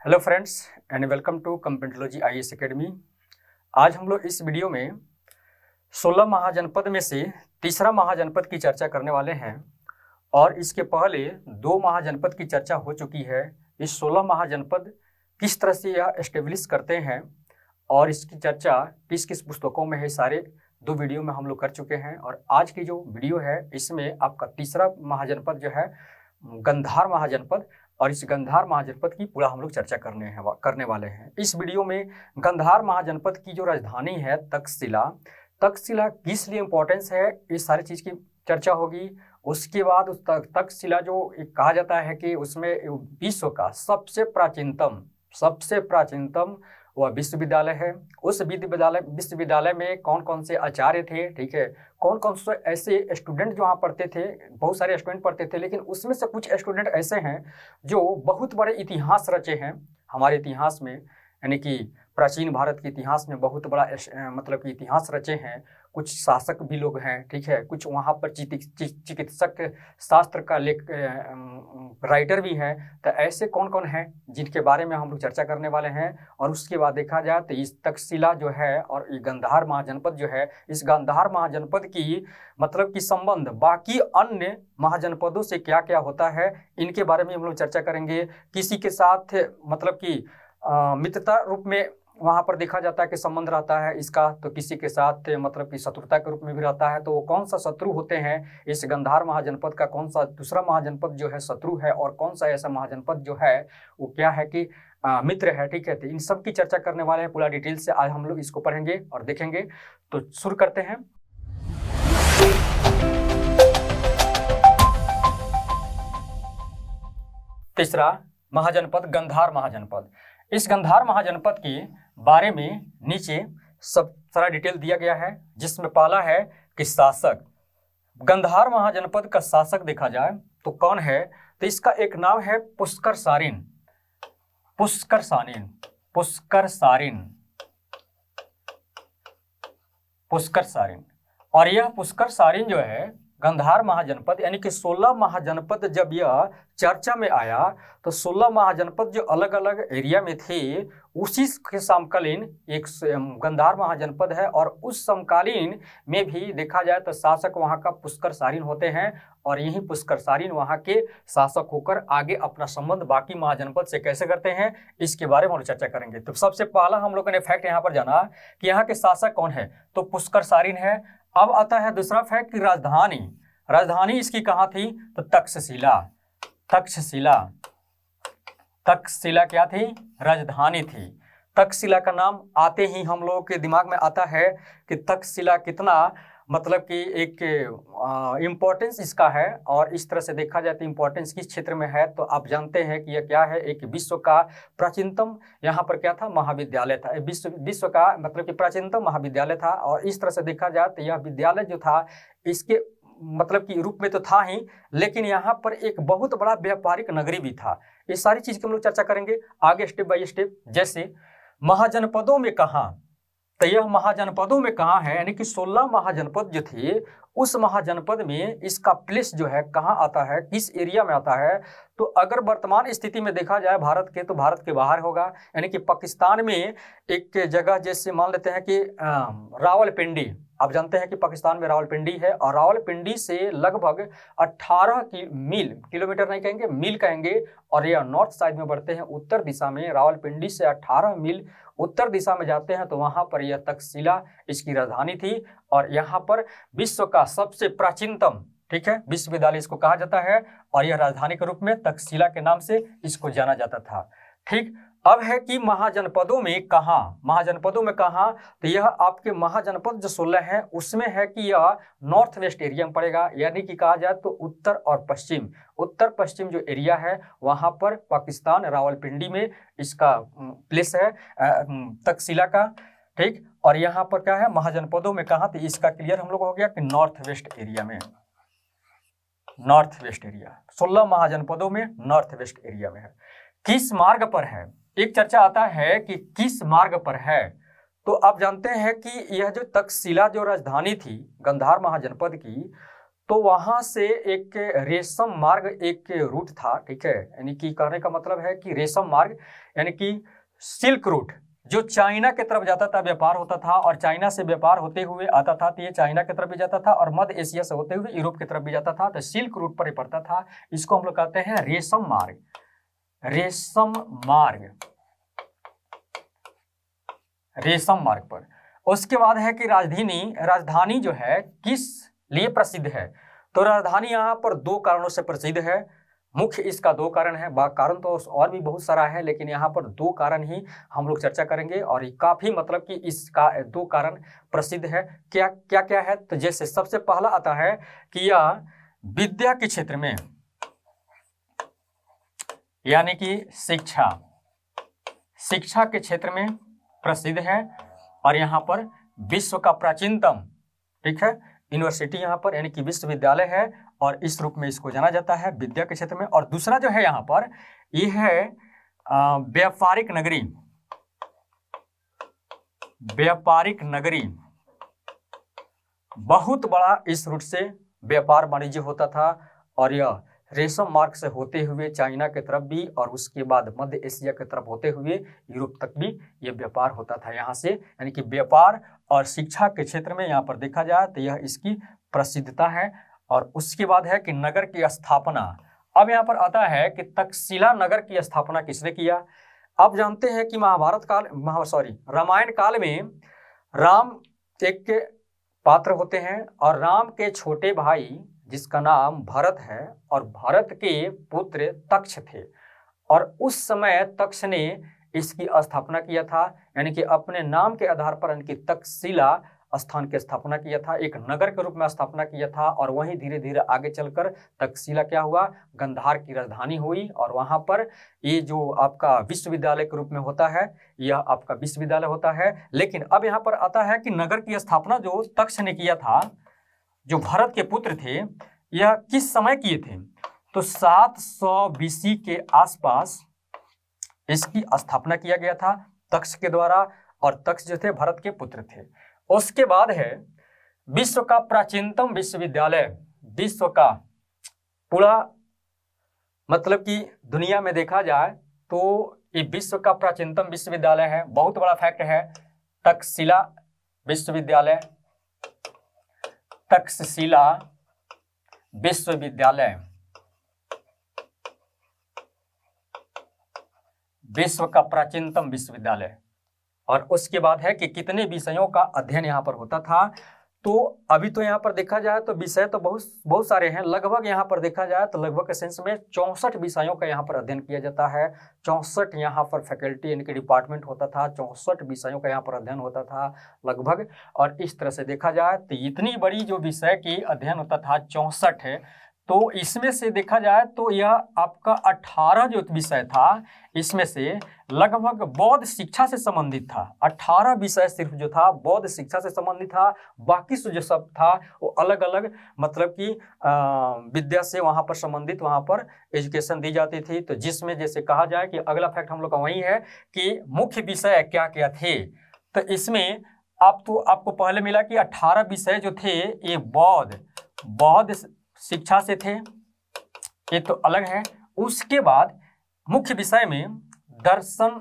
Hello friends and welcome to Computerology IAS academy. आज हम लोग इस वीडियो में 16 महाजनपद में से तीसरा महाजनपद की चर्चा करने वाले हैं और इसके पहले 2 महाजनपद की चर्चा हो चुकी है। इस 16 महाजनपद किस तरह से यह एस्टेब्लिश करते हैं और इसकी चर्चा किस किस पुस्तकों में है, सारे 2 वीडियो में हम लोग कर चुके हैं। और आज की जो वीडियो है इसमें आपका तीसरा महाजनपद जो है गंधार महाजनपद, और इस गंधार महाजनपद की पूरा हम लोग चर्चा करने वाले हैं। इस वीडियो में गंधार महाजनपद की जो राजधानी है तक्षशिला किस लिए इम्पोर्टेंस है, इस सारी चीज़ की चर्चा होगी। उसके बाद उस तक्षशिला जो कहा जाता है कि उसमें विश्व का सबसे प्राचीनतम वह विश्वविद्यालय है। उस विश्वविद्यालय में कौन कौन से आचार्य थे, ठीक है, कौन कौन से ऐसे स्टूडेंट जो वहाँ पढ़ते थे। बहुत सारे स्टूडेंट पढ़ते थे, लेकिन उसमें से कुछ स्टूडेंट ऐसे हैं जो बहुत बड़े इतिहास रचे हैं हमारे इतिहास में, यानी कि प्राचीन भारत के इतिहास में बहुत बड़ा मतलब कि इतिहास रचे हैं। कुछ शासक भी लोग हैं, ठीक है, कुछ वहाँ पर चिकित्सक शास्त्र का राइटर भी हैं। तो ऐसे कौन कौन हैं जिनके बारे में हम लोग चर्चा करने वाले हैं। और उसके बाद देखा जाए तो इस तक्षशिला जो है और ये गंधार महाजनपद जो है, इस गंधार महाजनपद की मतलब कि संबंध बाकी अन्य महाजनपदों से क्या क्या होता है, इनके बारे में हम लोग चर्चा करेंगे। किसी के साथ मतलब कि मित्रता रूप में वहाँ पर देखा जाता है कि संबंध रहता है इसका, तो किसी के साथ मतलब कि शत्रुता के रूप में भी रहता है। तो वो कौन सा शत्रु होते हैं, इस गंधार महाजनपद का कौन सा दूसरा महाजनपद जो है शत्रु है, और कौन सा ऐसा महाजनपद जो है वो क्या है कि मित्र है, ठीक है। तो इन सब की चर्चा करने वाले हैं पूरा डिटेल से। आज हम लोग इसको पढ़ेंगे और देखेंगे। तो शुरू करते हैं। तीसरा महाजनपद गंधार महाजनपद। इस गंधार महाजनपद के बारे में नीचे सब सारा डिटेल दिया गया है, जिसमें पहला है कि शासक। गंधार महाजनपद का शासक देखा जाए तो कौन है, तो इसका एक नाम है पुष्कर सारिन। और यह पुष्कर सारिन जो है गंधार महाजनपद यानी कि 16 महाजनपद जब यह चर्चा में आया तो 16 महाजनपद जो अलग अलग एरिया में थे उसी के समकालीन एक गंधार महाजनपद है। और उस समकालीन में भी देखा जाए तो शासक वहाँ का पुष्कर सारिन होते हैं, और यही पुष्कर सारिन वहाँ के शासक होकर आगे अपना संबंध बाकी महाजनपद से कैसे करते हैं, इसके बारे में हम चर्चा करेंगे। तो सबसे पहला हम लोगों ने फैक्ट यहाँ पर जाना कि यहाँ के शासक कौन है, तो पुष्कर सारिन है। अब आता है दूसरा फैक्ट कि राजधानी इसकी कहाँ थी, तो तक्षशिला क्या थी, राजधानी थी। तक्षशिला का नाम आते ही हम लोगों के दिमाग में आता है कि तक्षशिला कितना मतलब कि एक इम्पोर्टेंस इसका है। और इस तरह से देखा जाए तो इम्पोर्टेंस किस क्षेत्र में है, तो आप जानते हैं कि यह क्या है, एक विश्व का प्राचीनतम यहाँ पर क्या था, महाविद्यालय था। विश्व का मतलब कि प्राचीनतम महाविद्यालय था। और इस तरह से देखा जाए तो यह विद्यालय जो था इसके मतलब कि रूप में तो था ही, लेकिन यहाँ पर एक बहुत बड़ा व्यापारिक नगरी भी था। ये सारी चीज़ की हम लोग चर्चा करेंगे आगे स्टेप बाय स्टेप। जैसे महाजनपदों में कहाँ, तो यह महाजनपदों में कहाँ है, यानी कि 16 महाजनपद जो थे उस महाजनपद में इसका प्लेस जो है कहाँ आता है, किस एरिया में आता है। तो अगर वर्तमान स्थिति में देखा जाए भारत के, तो भारत के बाहर होगा, यानी कि पाकिस्तान में एक जगह जैसे मान लेते हैं कि रावलपिंडी। आप जानते हैं कि पाकिस्तान में रावलपिंडी है, और रावलपिंडी से लगभग 18 किलोमीटर नहीं कहेंगे, मील कहेंगे, और यह नॉर्थ साइड में बढ़ते हैं उत्तर दिशा में। रावलपिंडी से 18 मील उत्तर दिशा में जाते हैं तो वहाँ पर यह तक्षशिला इसकी राजधानी थी। और यहाँ पर विश्व का सबसे प्राचीनतम, ठीक है, विश्वविद्यालय इसको कहा जाता है, और यह राजधानी के रूप में तक्षशिला के नाम से इसको जाना जाता था। ठीक, अब है कि महाजनपदों में कहाँ, तो यह आपके महाजनपद जो 16 है उसमें है कि यह नॉर्थ वेस्ट एरिया में पड़ेगा, यानी कि कहा जाए तो उत्तर पश्चिम जो एरिया है वहाँ पर पाकिस्तान रावलपिंडी में इसका प्लेस है तक्षशिला का। ठीक, और यहाँ पर क्या है महाजनपदों में कहाँ, तो इसका क्लियर हम लोग हो गया कि नॉर्थ वेस्ट एरिया 16 महाजनपदों में नॉर्थ वेस्ट एरिया में है। किस मार्ग पर है, एक चर्चा आता है कि किस मार्ग पर है। तो आप जानते हैं कि यह जो तक्षशिला जो राजधानी थी गंधार महाजनपद की, तो वहां से एक रेशम मार्ग एक रूट था, ठीक है, यानी कि कहने का मतलब है कि रेशम मार्ग यानी कि सिल्क रूट जो चाइना की तरफ जाता था, व्यापार होता था, और चाइना से व्यापार होते हुए आता था तो ये चाइना की तरफ भी जाता था और मध्य एशिया से होते हुए यूरोप की तरफ भी जाता था, तो सिल्क रूट पर ही पड़ता था। इसको हम लोग कहते हैं रेशम मार्ग, रेशम मार्ग, रेशम मार्ग पर। उसके बाद है कि राजधानी जो है किस लिए प्रसिद्ध है, तो राजधानी यहाँ पर दो कारणों से प्रसिद्ध है। मुख्य इसका दो कारण है, कारण तो और भी बहुत सारा है, लेकिन यहाँ पर दो कारण ही हम लोग चर्चा करेंगे और ये काफी मतलब कि इसका दो कारण प्रसिद्ध है। क्या क्या क्या है, तो जैसे सबसे पहला आता है कि यह विद्या के क्षेत्र में यानी कि शिक्षा के क्षेत्र में प्रसिद्ध है, और यहाँ पर विश्व का प्राचीनतम, ठीक है, यूनिवर्सिटी यहाँ पर यानी कि विश्वविद्यालय है, और इस रूप में इसको जाना जाता है विद्या के क्षेत्र में। और दूसरा जो है यहाँ पर ये है व्यापारिक नगरी, व्यापारिक नगरी, बहुत बड़ा इस रूट से व्यापार वाणिज्य होता था, और यह रेशम मार्ग से होते हुए चाइना की तरफ भी और उसके बाद मध्य एशिया की तरफ होते हुए यूरोप तक भी ये व्यापार होता था यहाँ से, यानी कि व्यापार और शिक्षा के क्षेत्र में यहाँ पर देखा जाए तो यह इसकी प्रसिद्धता है। और उसके बाद है कि नगर की स्थापना। अब यहाँ पर आता है कि तक्षशिला नगर की स्थापना किसने किया। आप जानते हैं कि रामायण काल में राम एक पात्र होते हैं, और राम के छोटे भाई जिसका नाम भरत है, और भरत के पुत्र तक्ष थे, और उस समय तक्ष ने इसकी स्थापना किया था, यानी कि अपने नाम के आधार पर इनकी तक्षशिला स्थान की स्थापना किया था, एक नगर के रूप में स्थापना किया था, और वहीं धीरे धीरे आगे चलकर तक्षशिला क्या हुआ, गांधार की राजधानी हुई, और वहां पर ये जो आपका विश्वविद्यालय के रूप में होता है, यह आपका विश्वविद्यालय होता है। लेकिन अब यहाँ पर आता है कि नगर की स्थापना जो तक्ष ने किया था, जो भरत के पुत्र थे, यह किस समय किए थे, तो 700 बीसी के आसपास इसकी स्थापना किया गया था तक्ष के द्वारा, और तक्ष जो थे भरत के पुत्र थे। उसके बाद है विश्व का प्राचीनतम विश्वविद्यालय, विश्व का पूरा मतलब कि दुनिया में देखा जाए तो ये विश्व का प्राचीनतम विश्वविद्यालय है, बहुत बड़ा फैक्ट है, तक्षशिला विश्वविद्यालय, तक्षशिला विश्वविद्यालय विश्व का प्राचीनतम विश्वविद्यालय। और उसके बाद है कि कितने विषयों का अध्ययन यहाँ पर होता था, तो अभी तो यहाँ पर देखा जाए तो विषय तो बहुत सारे हैं, लगभग यहाँ पर देखा जाए तो लगभग सेंस में 64 विषयों का यहाँ पर अध्ययन किया जाता है, 64 यहाँ पर फैकल्टी यानी कि डिपार्टमेंट होता था, 64 विषयों का यहाँ पर अध्ययन होता था लगभग। और इस तरह से देखा जाए तो इतनी बड़ी जो विषय की अध्ययन होता था 64 है, तो इसमें से देखा जाए तो यह आपका 18 जो विषय था इसमें से लगभग बौद्ध शिक्षा से संबंधित था, 18 विषय सिर्फ जो था बौद्ध शिक्षा से संबंधित था, बाकी जो सब था वो अलग अलग मतलब कि विद्या से वहाँ पर संबंधित वहाँ पर एजुकेशन दी जाती थी। तो जिसमें जैसे कहा जाए कि अगला फैक्ट हम लोग का वही है कि मुख्य विषय क्या क्या थे, तो इसमें आपको पहले मिला कि 18 विषय जो थे ये बौद्ध शिक्षा से थे, ये तो अलग है। उसके बाद मुख्य विषय में दर्शन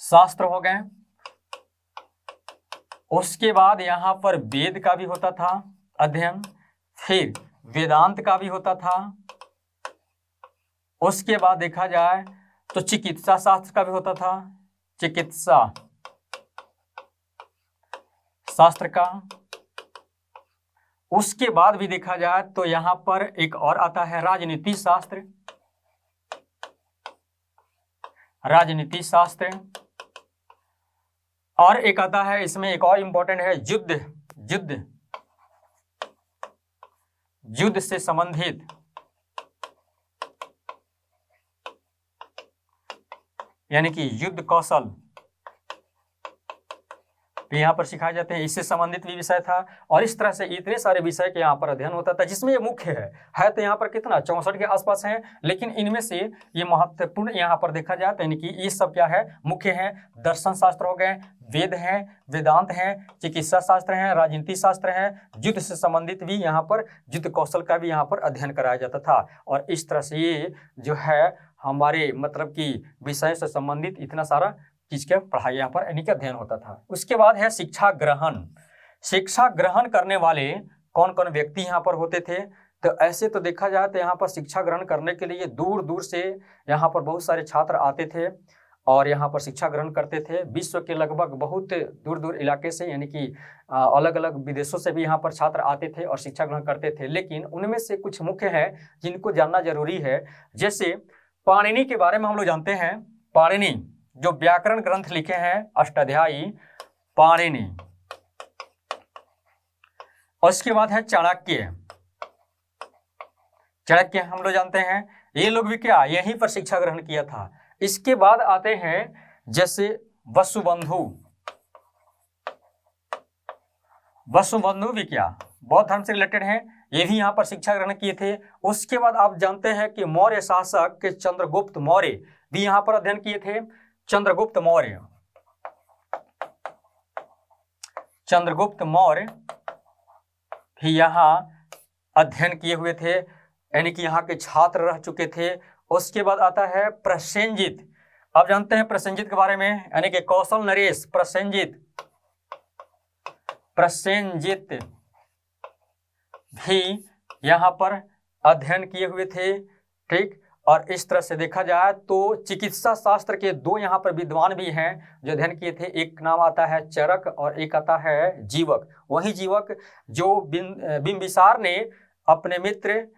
शास्त्र हो गए, उसके बाद यहाँ पर वेद का भी होता था अध्ययन, फिर वेदांत का भी होता था, उसके बाद देखा जाए तो चिकित्सा शास्त्र का भी होता था, चिकित्सा शास्त्र का। उसके बाद भी देखा जाए तो यहाँ पर एक और आता है राजनीति शास्त्र, राजनीति शास्त्र। और एक आता है इसमें एक और इंपॉर्टेंट है युद्ध से संबंधित यानी कि युद्ध कौशल, भी यहाँ पर सिखाए जाते हैं, इससे संबंधित भी विषय था। और इस तरह से इतने सारे विषय के यहाँ पर अध्ययन होता था, जिसमें ये मुख्य है तो यहाँ पर कितना 64 के आसपास हैं, लेकिन इनमें से ये महत्वपूर्ण यहाँ पर देखा जाए तो यानी कि ये सब क्या है, मुख्य है। दर्शन शास्त्र हो गए, वेद हैं, वेदांत हैं, चिकित्सा शास्त्र हैं, राजनीति शास्त्र हैं, युद्ध से संबंधित भी यहाँ पर युद्ध कौशल का भी यहाँ पर अध्ययन कराया जाता था। और इस तरह से ये जो है हमारे मतलब कि विषय से संबंधित इतना सारा चीज का पढ़ाई यहाँ पर यानी कि अध्ययन होता था। उसके बाद है शिक्षा ग्रहण। शिक्षा ग्रहण करने वाले कौन कौन व्यक्ति यहाँ पर होते थे? तो ऐसे तो देखा जाए तो यहाँ पर शिक्षा ग्रहण करने के लिए दूर दूर से यहाँ पर बहुत सारे छात्र आते थे और यहाँ पर शिक्षा ग्रहण करते थे। विश्व के लगभग बहुत दूर दूर इलाके से यानी कि अलग अलग विदेशों से भी यहाँ पर छात्र आते थे और शिक्षा ग्रहण करते थे। लेकिन उनमें से कुछ मुख्य हैं जिनको जानना जरूरी है। जैसे पाणिनि के बारे में हम लोग जानते हैं। पाणिनि जो व्याकरण ग्रंथ लिखे हैं, अष्टाध्यायी पाणिनि। और उसके बाद है चाणक्य। चाणक्य हम लोग जानते हैं, ये लोग भी क्या यहीं पर शिक्षा ग्रहण किया था। इसके बाद आते हैं जैसे वसुबंधु। वसुबंधु भी क्या बौद्ध धर्म से रिलेटेड हैं, ये भी यहाँ पर शिक्षा ग्रहण किए थे। उसके बाद आप जानते हैं कि मौर्य शासक के चंद्रगुप्त मौर्य भी यहाँ पर अध्ययन किए थे। चंद्रगुप्त मौर्य, चंद्रगुप्त मौर्य भी यहाँ अध्ययन किए हुए थे, यानी कि यहाँ के छात्र रह चुके थे। उसके बाद आता है प्रसेनजित। आप जानते हैं प्रसेनजित के बारे में, यानी कि कौशल नरेश प्रसेनजित। प्रसेनजित भी यहाँ पर अध्ययन किए हुए थे, ठीक। और इस तरह से देखा जाए तो चिकित्सा शास्त्र के दो यहाँ पर विद्वान भी हैं जो अध्ययन किए थे। एक नाम आता है चरक और एक आता है जीवक। वही जीवक जो बिंबिसार ने अपने मित्र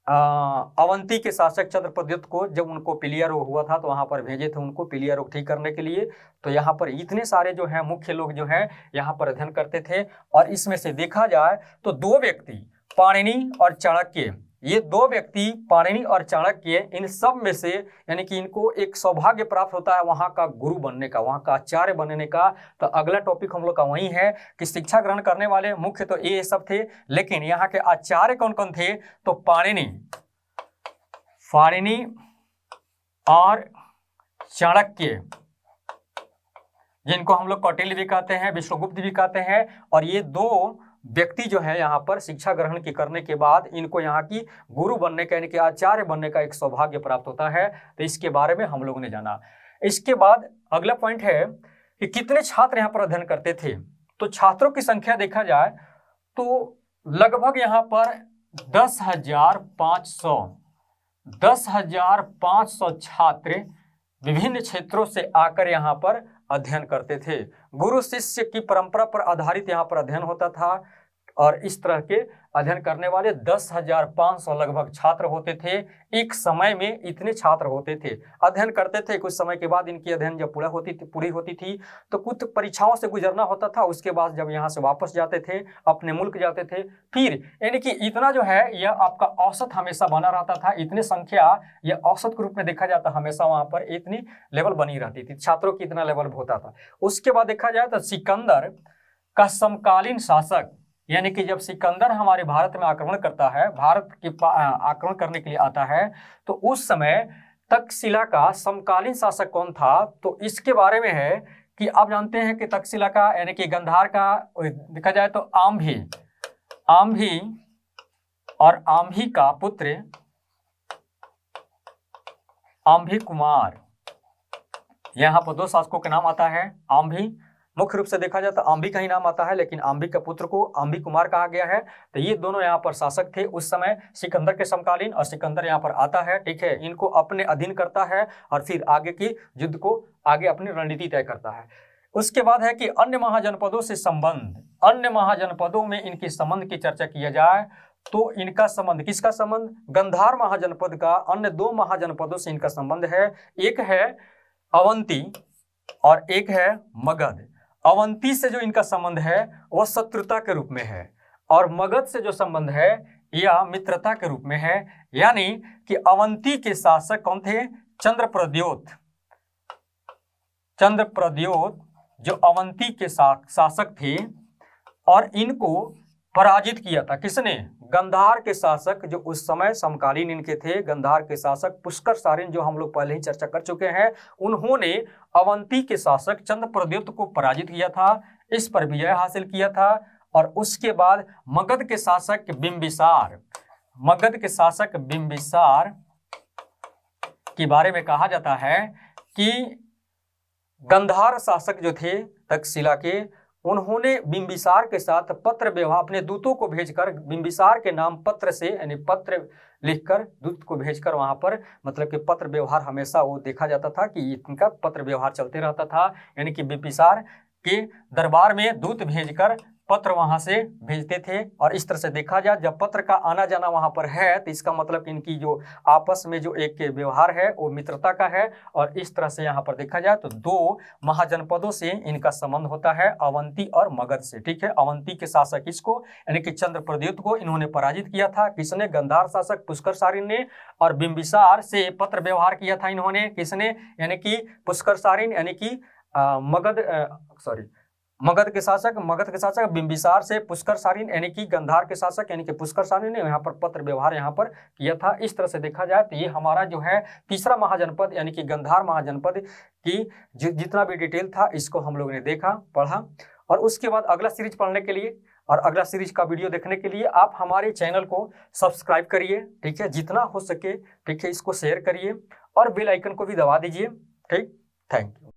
अवंती के शासक चंद्रप्रद्युत को जब उनको पीलिया रोग हुआ था तो वहां पर भेजे थे उनको पीलिया रोग ठीक करने के लिए। तो यहाँ पर इतने सारे जो हैं मुख्य लोग जो हैं यहाँ पर अध्ययन करते थे। और इसमें से देखा जाए तो दो व्यक्ति पाणिनि और चाणक्य, ये दो व्यक्ति पाणिनि और चाणक्य, इन सब में से यानी कि इनको एक सौभाग्य प्राप्त होता है वहां का गुरु बनने का, वहां का आचार्य बनने का। तो अगला टॉपिक हम लोग का वही है कि शिक्षा ग्रहण करने वाले मुख्य तो ये सब थे, लेकिन यहाँ के आचार्य कौन कौन थे? तो पाणिनि और चाणक्य, जिनको हम लोग कौटिल्य भी कहते हैं, विश्वगुप्त भी कहते हैं। और ये दो व्यक्ति जो है यहाँ पर शिक्षा ग्रहण के करने के बाद इनको यहाँ की गुरु बनने का यानी कि आचार्य बनने का एक सौभाग्य प्राप्त होता है। तो इसके बारे में हम लोगों ने जाना। इसके बाद अगला पॉइंट है कि कितने छात्र यहाँ पर अध्ययन करते थे। तो छात्रों की संख्या देखा जाए तो लगभग यहाँ पर 10,500 छात्र विभिन्न क्षेत्रों से आकर यहाँ पर अध्ययन करते थे। गुरु शिष्य की परंपरा पर आधारित यहाँ पर अध्ययन होता था। और इस तरह के अध्ययन करने वाले 10,500 लगभग छात्र होते थे। एक समय में इतने छात्र होते थे, अध्ययन करते थे। कुछ समय के बाद इनकी अध्ययन जब पूरी होती थी तो कुछ परीक्षाओं से गुजरना होता था। उसके बाद जब यहाँ से वापस जाते थे, अपने मुल्क जाते थे, फिर यानी कि इतना जो है यह आपका औसत हमेशा बना रहता था। इतनी संख्या यह औसत के रूप में देखा जाता, हमेशा वहाँ पर इतनी लेवल बनी रहती थी, छात्रों की इतना लेवल होता था। उसके बाद देखा जाए तो सिकंदर का समकालीन शासक, यानी कि जब सिकंदर हमारे भारत में आक्रमण करता है, भारत के आक्रमण करने के लिए आता है, तो उस समय तक्षशिला का समकालीन शासक कौन था? तो इसके बारे में है कि आप जानते हैं कि तक्षशिला का यानी कि गांधार का देखा जाए तो आम्भी और आम्भी का पुत्र आम्भी कुमार, यहाँ पर दो शासकों का नाम आता है। आम्भी मुख्य रूप से देखा जाए तो आम्भी का ही नाम आता है, लेकिन आम्भी के पुत्र को आम्भी कुमार कहा गया है। तो ये दोनों यहाँ पर शासक थे उस समय सिकंदर के समकालीन। और सिकंदर यहाँ पर आता है, ठीक है, इनको अपने अधीन करता है और फिर आगे की युद्ध को आगे अपनी रणनीति तय करता है। उसके बाद है कि अन्य महाजनपदों से संबंध, अन्य महाजनपदों में इनके संबंध की चर्चा किया जाए तो इनका संबंध, किसका संबंध? गांधार महाजनपद का अन्य दो महाजनपदों से इनका संबंध है। एक है अवंती और एक है मगध। अवंती से जो इनका संबंध है वह शत्रुता के रूप में है और मगध से जो संबंध है यह मित्रता के रूप में है। यानी कि अवंती के शासक कौन थे? चंद्रप्रद्योत जो अवंती के शासक थे और इनको पराजित किया था। किसने? गंधार के शासक, जो उस समय समकालीन इनके थे, गंधार के शासक पुष्कर सारिन, जो हम लोग पहले ही चर्चा कर चुके हैं। उन्होंने अवंती के शासक चंद्रप्रद्युम्न को पराजित किया था, इस पर विजय हासिल किया था। और उसके बाद मगध के शासक बिंबिसार, मगध के शासक बिंबिसार के बारे में कहा जाता है कि गंधार शासक जो थे तक्षशिला के, उन्होंने बिंबिसार के साथ पत्र व्यवहार, अपने दूतों को भेजकर बिंबिसार के नाम पत्र से, यानी पत्र लिखकर दूत को भेजकर वहां पर, मतलब कि पत्र व्यवहार हमेशा वो देखा जाता था कि इनका पत्र व्यवहार चलते रहता था। यानी कि बिंबिसार के दरबार में दूत भेजकर पत्र वहां से भेजते थे। और इस तरह से देखा जाए, जब पत्र का आना जाना वहां पर है तो इसका मतलब इनकी जो आपस में जो एक व्यवहार है वो मित्रता का है। और इस तरह से यहाँ पर देखा जाए तो दो महाजनपदों से इनका संबंध होता है, अवंती और मगध से। ठीक है, अवंती के शासक इसको, यानी कि चंद्रप्रद्युम्न को इन्होंने पराजित किया था। किसने? गंधार शासक पुष्कर सारिन ने। और बिंबिसार से पत्र व्यवहार किया था इन्होंने, किसने? यानी कि पुष्कर सारिन, यानी कि मगध के शासक बिंबिसार से पुष्कर सारिन, यानी कि गंधार के शासक यानी कि पुष्कर सारिन ने यहाँ पर पत्र व्यवहार यहाँ पर किया था। इस तरह से देखा जाए तो ये हमारा जो है तीसरा महाजनपद यानी कि गंधार महाजनपद की जितना भी डिटेल था इसको हम लोगों ने देखा, पढ़ा। और उसके बाद अगला सीरीज पढ़ने के लिए और अगला सीरीज का वीडियो देखने के लिए आप हमारे चैनल को सब्सक्राइब करिए। ठीक है, जितना हो सके, ठीक है, इसको शेयर करिए और बेल आइकन को भी दबा दीजिए। ठीक, थैंक यू।